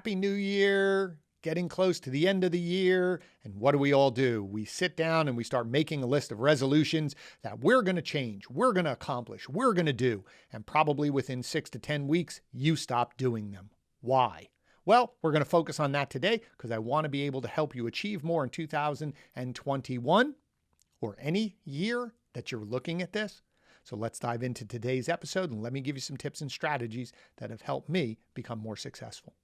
Happy New Year, getting close to the end of the year. And what do? We sit down and we start making a list of resolutions that we're going to change, we're going to accomplish, we're going to do. And probably within 6 to 10 weeks, you stop doing them. Why? Well, we're going to focus on that today because I want to be able to help you achieve more in 2021 or any year that you're looking at this. So let's dive into today's episode and let me give you some tips and strategies that have helped me become more successful.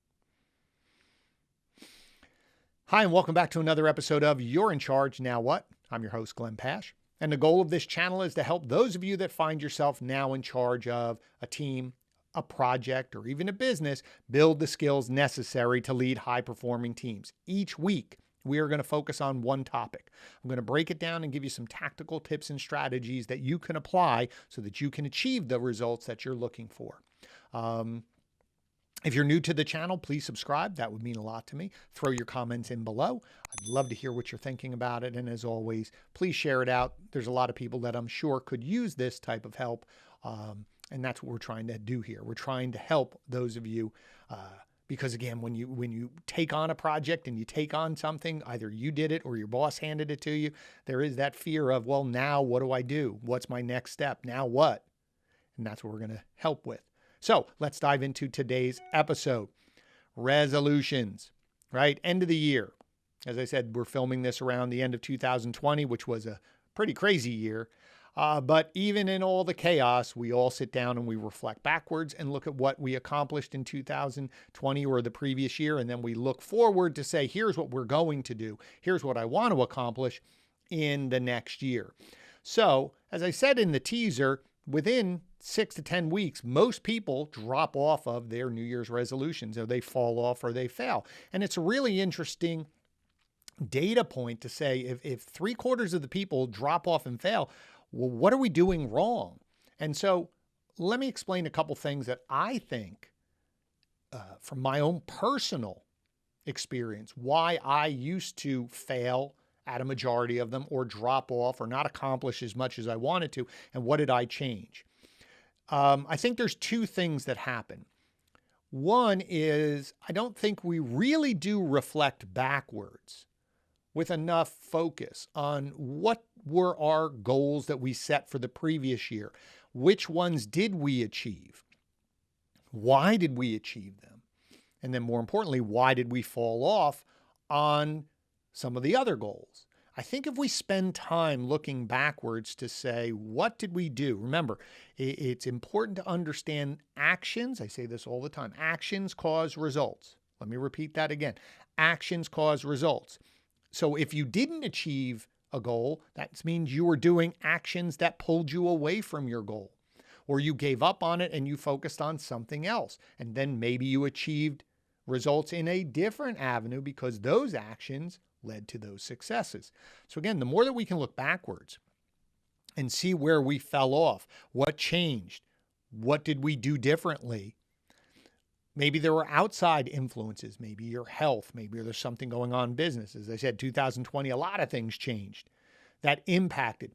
Hi, and welcome back to another episode of You're in Charge, Now What? I'm your host, Glenn Pasch. And the goal of this channel is to help those of you that find yourself now in charge of a team, a project, or even a business, build the skills necessary to lead high-performing teams. Each week, we are going to focus on one topic. I'm going to break it down and give you some tactical tips and strategies that you can apply so that you can achieve the results that you're looking for. If you're new to the channel, please subscribe. That would mean a lot to me. Throw your comments in below. I'd love to hear what you're thinking about it. And as always, please share it out. There's a lot of people that I'm sure could use this type of help. And that's what we're trying to do here. We're trying to help those of you because again, when you take on a project and you take on something, either you did it or your boss handed it to you, there is that fear of, well, now what do I do? What's my next step? Now what? And that's what we're going to help with. So let's dive into today's episode. Resolutions, right? End of the year. As I said, we're filming this around the end of 2020, which was a pretty crazy year. But even in all the chaos, we all sit down and we reflect backwards and look at what we accomplished in 2020 or the previous year. And then we look forward to say, here's what we're going to do. Here's what I want to accomplish in the next year. So as I said in the teaser, within 6 to 10 weeks, most people drop off of their New Year's resolutions, or they fall off or they fail. And it's a really interesting data point to say if 3/4 of the people drop off and fail, well, what are we doing wrong? And so let me explain a couple things that I think from my own personal experience, why I used to fail at a majority of them or drop off or not accomplish as much as I wanted to. And what did I change? I think there's two things that happen. One is I don't think we really do reflect backwards with enough focus on what were our goals that we set for the previous year. Which ones did we achieve? Why did we achieve them? And then more importantly, why did we fall off on some of the other goals? I think if we spend time looking backwards to say, what did we do? Remember, it's important to understand actions. I say this all the time. Actions cause results. Let me repeat that again. Actions cause results. So if you didn't achieve a goal, that means you were doing actions that pulled you away from your goal, or you gave up on it and you focused on something else. And then maybe you achieved results in a different avenue because those actions led to those successes. So again, the more that we can look backwards and see where we fell off, what changed, what did we do differently? Maybe there were outside influences, maybe your health, maybe there's something going on in business. As I said, 2020, a lot of things changed that impacted.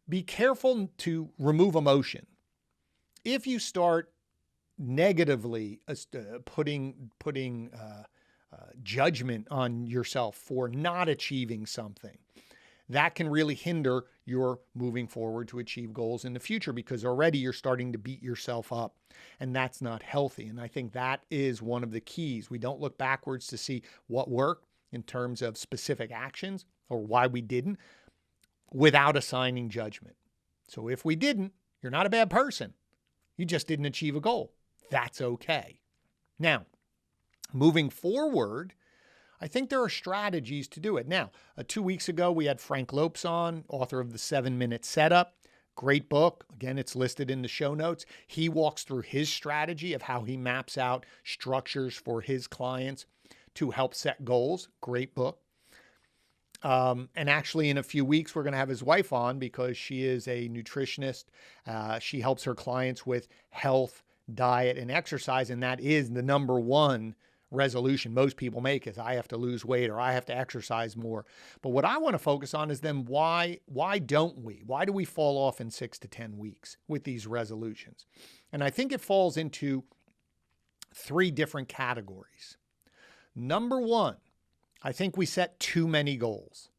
Be careful to remove emotion. If you start negatively putting judgment on yourself for not achieving something, that can really hinder your moving forward to achieve goals in the future because already you're starting to beat yourself up, and that's not healthy. And I think that is one of the keys. We don't look backwards to see what worked in terms of specific actions or why we didn't without assigning judgment. So if we didn't, you're not a bad person. You just didn't achieve a goal. That's okay. Now, moving forward, I think there are strategies to do it. Now, 2 weeks ago, we had Frank Lopes on, author of The 7-Minute Setup. Great book. Again, it's listed in the show notes. He walks through his strategy of how he maps out structures for his clients to help set goals. Great book. And actually, in a few weeks, we're going to have his wife on because she is a nutritionist. She helps her clients with health, diet, and exercise, and that is the number one resolution most people make is I have to lose weight or I have to exercise more. But what I want to focus on is then why don't we? Why do we fall off in 6 to 10 weeks with these resolutions? And I think it falls into three different categories. Number one, I think we set too many goals.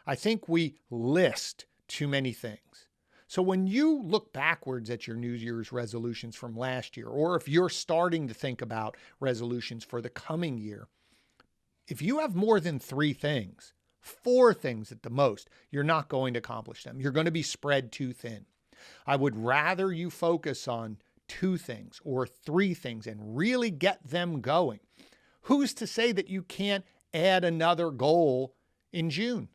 I think we list too many things. So when you look backwards at your New Year's resolutions from last year, or if you're starting to think about resolutions for the coming year, if you have more than three things, four things at the most, you're not going to accomplish them. You're going to be spread too thin. I would rather you focus on two things or three things and really get them going. Who's to say that you can't add another goal in June?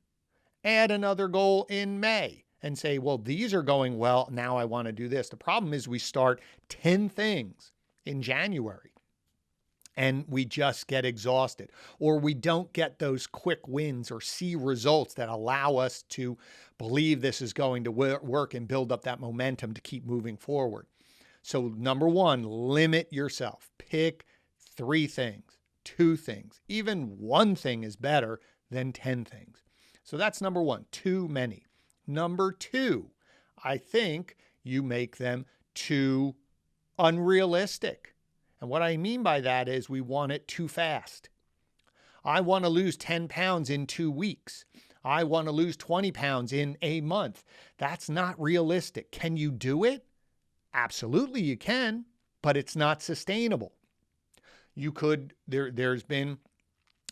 Add another goal in May and say, well, these are going well. Now I want to do this. The problem is we start 10 things in January and we just get exhausted, or we don't get those quick wins or see results that allow us to believe this is going to work and build up that momentum to keep moving forward. So number one, limit yourself. Pick three things, two things. Even one thing is better than 10 things. So that's number one, too many. Number two, I think you make them too unrealistic. And what I mean by that is we want it too fast. I want to lose 10 pounds in 2 weeks. I want to lose 20 pounds in a month. That's not realistic. Can you do it? Absolutely you can, but it's not sustainable. You could, there's been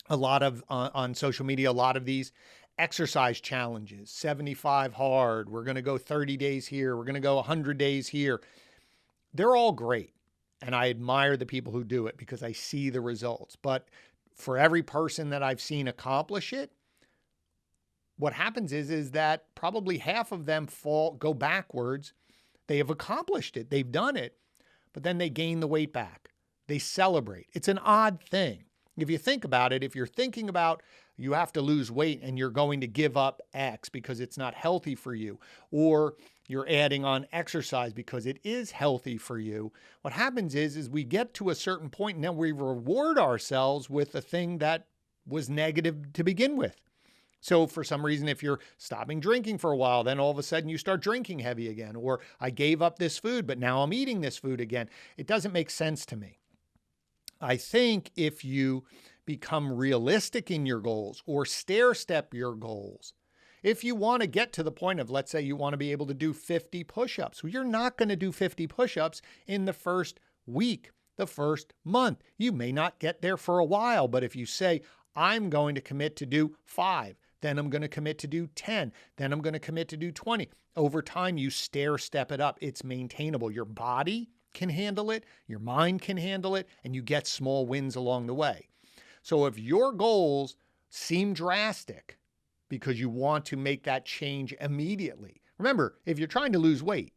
a lot of, on social media, a lot of these exercise challenges, 75 hard. We're going to go 30 days here. We're going to go 100 days here. They're all great. And I admire the people who do it because I see the results. But for every person that I've seen accomplish it, what happens is that probably half of them go backwards. They have accomplished it. They've done it, but then they gain the weight back. They celebrate. It's an odd thing. If you think about it, if you're thinking about you have to lose weight and you're going to give up X because it's not healthy for you, or you're adding on exercise because it is healthy for you, what happens is we get to a certain point and then we reward ourselves with a thing that was negative to begin with. So for some reason, if you're stopping drinking for a while, then all of a sudden you start drinking heavy again, or I gave up this food, but now I'm eating this food again. It doesn't make sense to me. I think if you become realistic in your goals or stair step your goals, if you want to get to the point of, let's say you want to be able to do 50 push-ups, well, you're not going to do 50 push-ups in the first week, the first month. You may not get there for a while, but if you say, I'm going to commit to do 5, then I'm going to commit to do 10, then I'm going to commit to do 20. Over time, you stair step it up. It's maintainable. Your body can handle it, your mind can handle it, and you get small wins along the way. So if your goals seem drastic because you want to make that change immediately, remember, if you're trying to lose weight,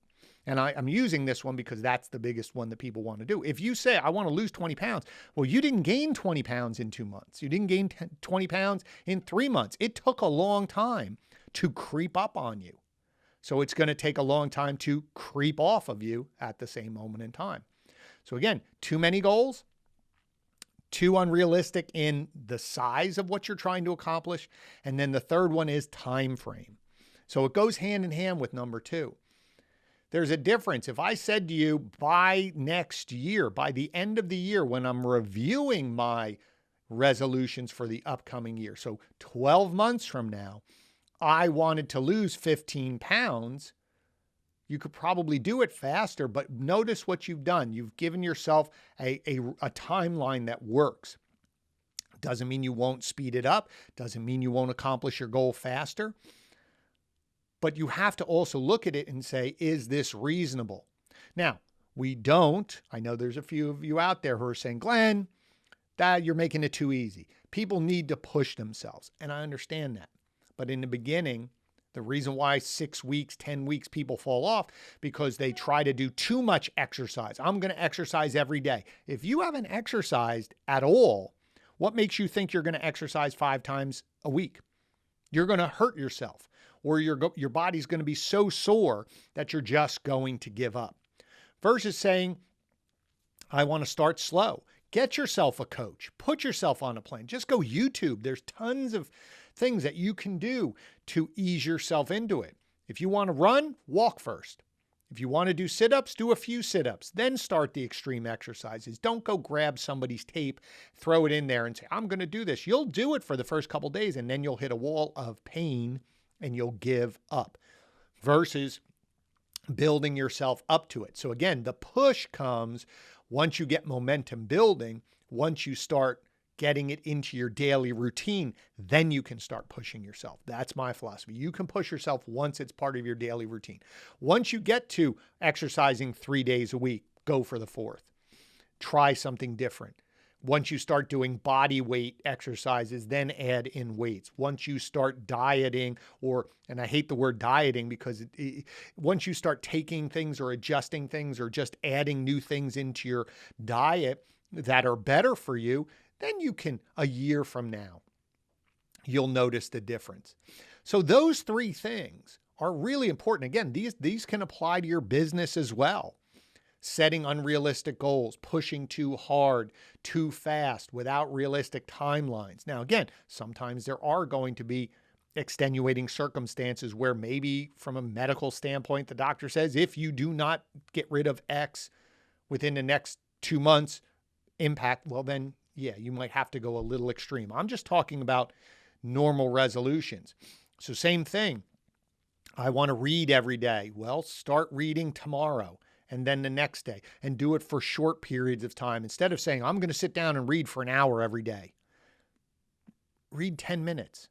and I'm using this one because that's the biggest one that people want to do. If you say, I want to lose 20 pounds, well, you didn't gain 20 pounds in 2 months. You didn't gain 20 pounds in 3 months. It took a long time to creep up on you. So it's going to take a long time to creep off of you at the same moment in time. So again, too many goals, too unrealistic in the size of what you're trying to accomplish. And then the third one is time frame. So it goes hand in hand with number 2. There's a difference. If I said to you by next year, by the end of the year, when I'm reviewing my resolutions for the upcoming year, so 12 months from now, I wanted to lose 15 pounds, you could probably do it faster, but notice what you've done. You've given yourself a timeline that works. Doesn't mean you won't speed it up. Doesn't mean you won't accomplish your goal faster. But you have to also look at it and say, is this reasonable? Now, I know there's a few of you out there who are saying, Glenn, that you're making it too easy. People need to push themselves. And I understand that. But in the beginning, the reason why 6 weeks, 10 weeks, people fall off, because they try to do too much exercise. I'm going to exercise every day. If you haven't exercised at all, what makes you think you're going to exercise 5 times a week? You're going to hurt yourself, or your body's going to be so sore that you're just going to give up. Versus saying, I want to start slow. Get yourself a coach. Put yourself on a plan. Just go YouTube. There's tons of things that you can do to ease yourself into it. If you want to run, walk first. If you want to do sit-ups, do a few sit-ups, then start the extreme exercises. Don't go grab somebody's tape, throw it in there and say, I'm going to do this. You'll do it for the first couple days and then you'll hit a wall of pain and you'll give up versus building yourself up to it. So again, the push comes once you get momentum building, once you start getting it into your daily routine, then you can start pushing yourself. That's my philosophy. You can push yourself once it's part of your daily routine. Once you get to exercising 3 days a week, go for the fourth. Try something different. Once you start doing body weight exercises, then add in weights. Once you start dieting, and I hate the word dieting because once you start taking things or adjusting things or just adding new things into your diet that are better for you, then you can, a year from now, you'll notice the difference. So those three things are really important. Again, these can apply to your business as well. Setting unrealistic goals, pushing too hard, too fast, without realistic timelines. Now, again, sometimes there are going to be extenuating circumstances where maybe from a medical standpoint, the doctor says, if you do not get rid of X within the next 2 months, impact, well then, yeah, you might have to go a little extreme. I'm just talking about normal resolutions. So same thing. I want to read every day. Well, start reading tomorrow and then the next day and do it for short periods of time. Instead of saying, I'm going to sit down and read for an hour every day. Read 10 minutes.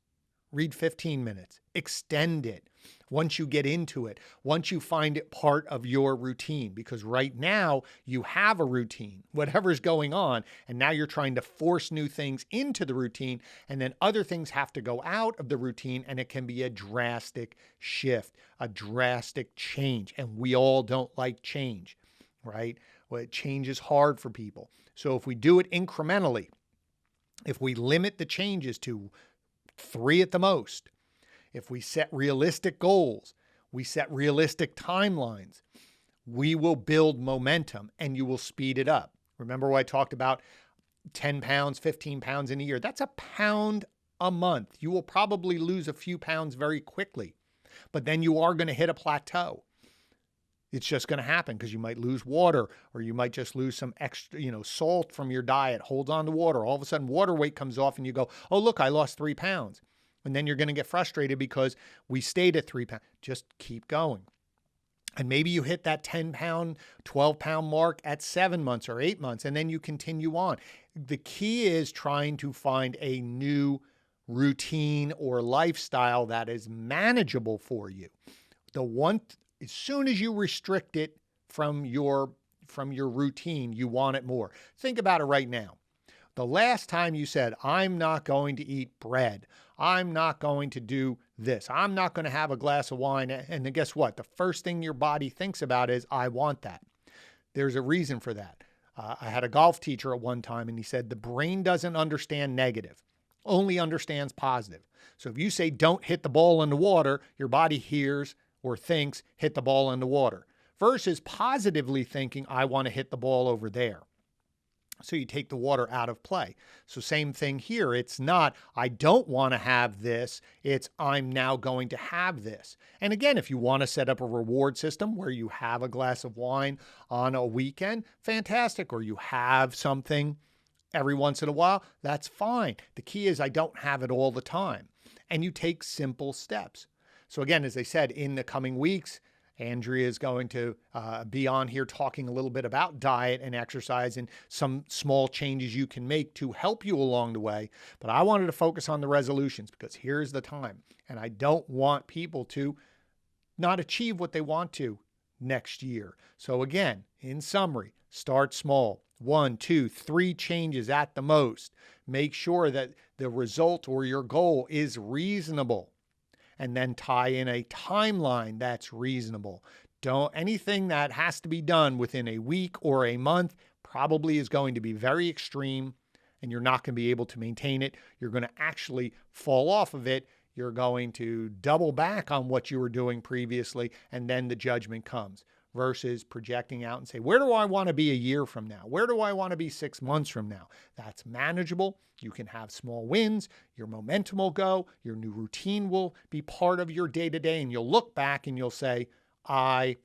Read 15 minutes. Extend it once you get into it, once you find it part of your routine, because right now you have a routine, whatever's going on, and now you're trying to force new things into the routine, and then other things have to go out of the routine, and it can be a drastic shift, a drastic change, and we all don't like change, right? Well, change is hard for people. So if we do it incrementally, if we limit the changes to 3 at the most, if we set realistic goals, we set realistic timelines, we will build momentum and you will speed it up. Remember what I talked about 10 pounds, 15 pounds in a year? That's a pound a month. You will probably lose a few pounds very quickly, but then you are going to hit a plateau. It's just going to happen because you might lose water or you might just lose some extra, salt from your diet. Hold on to water. All of a sudden water weight comes off and you go, oh, look, I lost 3 pounds. And then you're going to get frustrated because we stayed at 3 pounds. Just keep going. And maybe you hit that 10 pound, 12 pound mark at 7 months or 8 months, and then you continue on. The key is trying to find a new routine or lifestyle that is manageable for you. As soon as you restrict it from your routine, you want it more. Think about it right now. The last time you said, I'm not going to eat bread, I'm not going to do this, I'm not going to have a glass of wine, and then guess what? The first thing your body thinks about is, I want that. There's a reason for that. I had a golf teacher at one time, and he said, the brain doesn't understand negative, only understands positive. So if you say, don't hit the ball in the water, your body hears or thinks, hit the ball in the water, versus positively thinking, I want to hit the ball over there. So you take the water out of play. So same thing here. It's not, I don't want to have this. It's, I'm now going to have this. And again, if you want to set up a reward system where you have a glass of wine on a weekend, fantastic. Or you have something every once in a while, that's fine. The key is I don't have it all the time. And you take simple steps. So again, as I said, in the coming weeks, Andrea is going to be on here talking a little bit about diet and exercise and some small changes you can make to help you along the way. But I wanted to focus on the resolutions because here's the time. And I don't want people to not achieve what they want to next year. So again, in summary, start small. 1, 2, 3 changes at the most. Make sure that the result or your goal is reasonable. And then tie in a timeline that's reasonable. Anything that has to be done within a week or a month probably is going to be very extreme and you're not going to be able to maintain it. You're going to actually fall off of it. You're going to double back on what you were doing previously, and then the judgment comes. Versus projecting out and say, where do I want to be a year from now? Where do I want to be 6 months from now? That's manageable. You can have small wins. Your momentum will go. Your new routine will be part of your day-to-day. And you'll look back and you'll say, I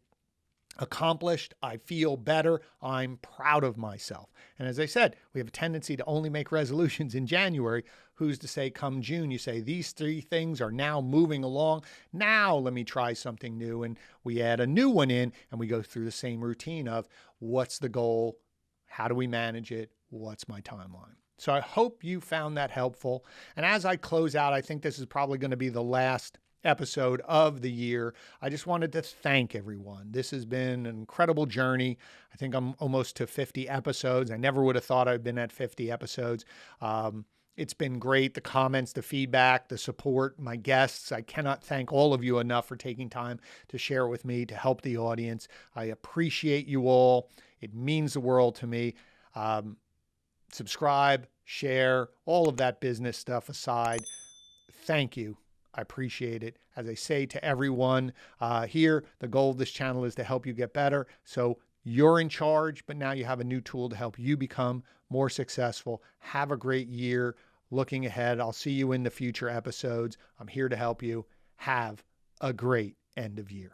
accomplished. I feel better. I'm proud of myself. And as I said, we have a tendency to only make resolutions in January. Who's to say come June, you say these 3 things are now moving along. Now let me try something new. And we add a new one in and we go through the same routine of what's the goal? How do we manage it? What's my timeline? So I hope you found that helpful. And as I close out, I think this is probably going to be the last episode of the year. I just wanted to thank everyone. This has been an incredible journey. I think I'm almost to 50 episodes. I never would have thought I'd been at 50 episodes. It's been great. The comments, the feedback, the support, my guests. I cannot thank all of you enough for taking time to share with me, to help the audience. I appreciate you all. It means the world to me. Subscribe, share, all of that business stuff aside. Thank you. I appreciate it. As I say to everyone here, the goal of this channel is to help you get better. So you're in charge, but now you have a new tool to help you become more successful. Have a great year. Looking ahead, I'll see you in the future episodes. I'm here to help you. Have a great end of year.